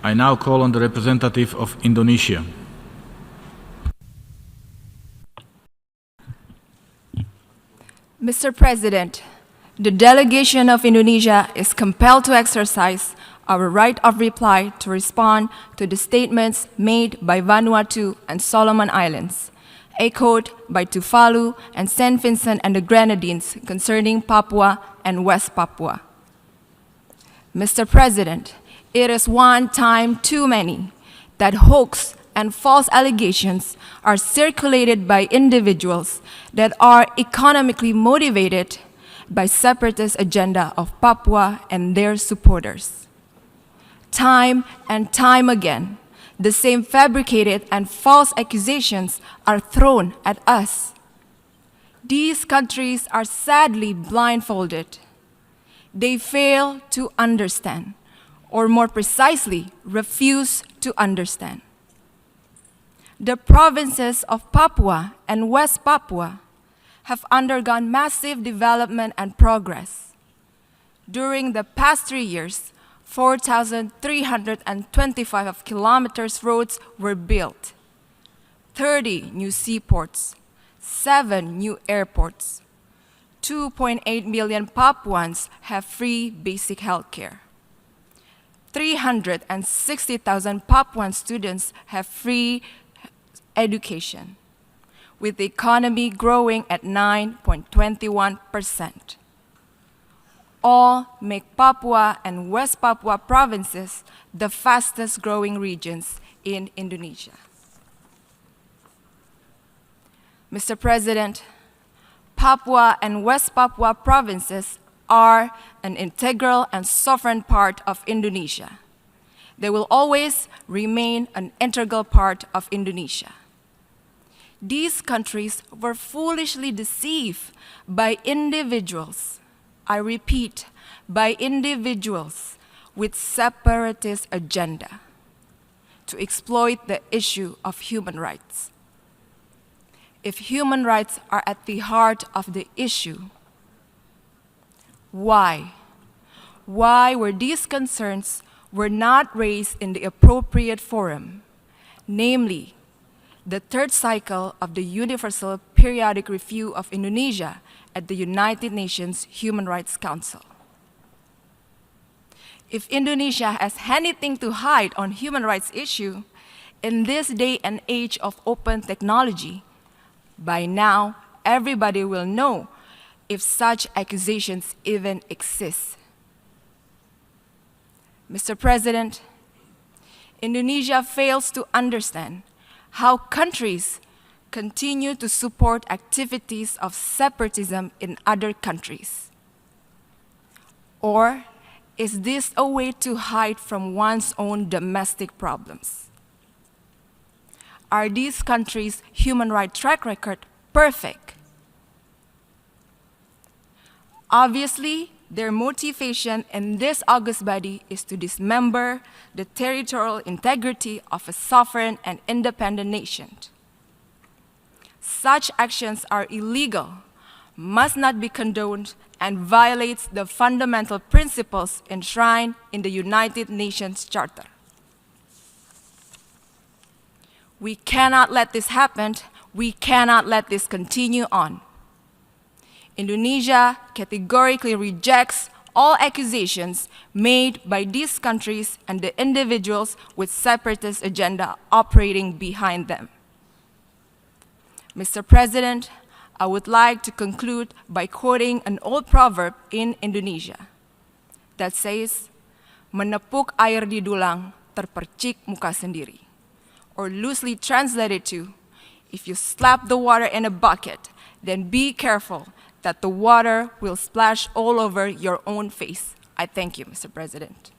I now call on the representative of Indonesia. Mr. President, the delegation of Indonesia is compelled to exercise our right of reply to respond to the statements made by Vanuatu and Solomon Islands, echoed by Tuvalu and St. Vincent and the Grenadines concerning Papua and West Papua. Mr. President, it is one time too many that hoax and false allegations are circulated by individuals that are economically motivated by separatist agenda of Papua and their supporters. Time and time again, the same fabricated and false accusations are thrown at us. These countries are sadly blindfolded. They fail to understand, or more precisely, refuse to understand. The provinces of Papua and West Papua have undergone massive development and progress. During the past 3 years, 4,325 of kilometers roads were built, 30 new seaports, 7 new airports, 2.8 million Papuans have free basic health care. 360,000 Papuan students have free education, with the economy growing at 9.21%. All make Papua and West Papua provinces the fastest growing regions in Indonesia. Mr. President, Papua and West Papua provinces are an integral and sovereign part of Indonesia. They will always remain an integral part of Indonesia. These countries were foolishly deceived by individuals, I repeat, by individuals with separatist agenda to exploit the issue of human rights. If human rights are at the heart of the issue, why were these concerns not raised in the appropriate forum, namely the third cycle of the Universal Periodic Review of Indonesia at the United Nations Human Rights Council? If Indonesia has anything to hide on human rights issue, in this day and age of open technology, by now everybody will know if such accusations even exist. Mr. President, Indonesia fails to understand how countries continue to support activities of separatism in other countries. Or is this a way to hide from one's own domestic problems? Are these countries' human rights track record perfect? Obviously, their motivation in this august body is to dismember the territorial integrity of a sovereign and independent nation. Such actions are illegal, must not be condoned, and violates the fundamental principles enshrined in the United Nations Charter. We cannot let this happen. We cannot let this continue on. Indonesia categorically rejects all accusations made by these countries and the individuals with separatist agenda operating behind them. Mr. President, I would like to conclude by quoting an old proverb in Indonesia that says, "Menepuk air di dulang, terpercik muka sendiri." Or loosely translated to, if you slap the water in a bucket, then be careful that the water will splash all over your own face. I thank you, Mr. President.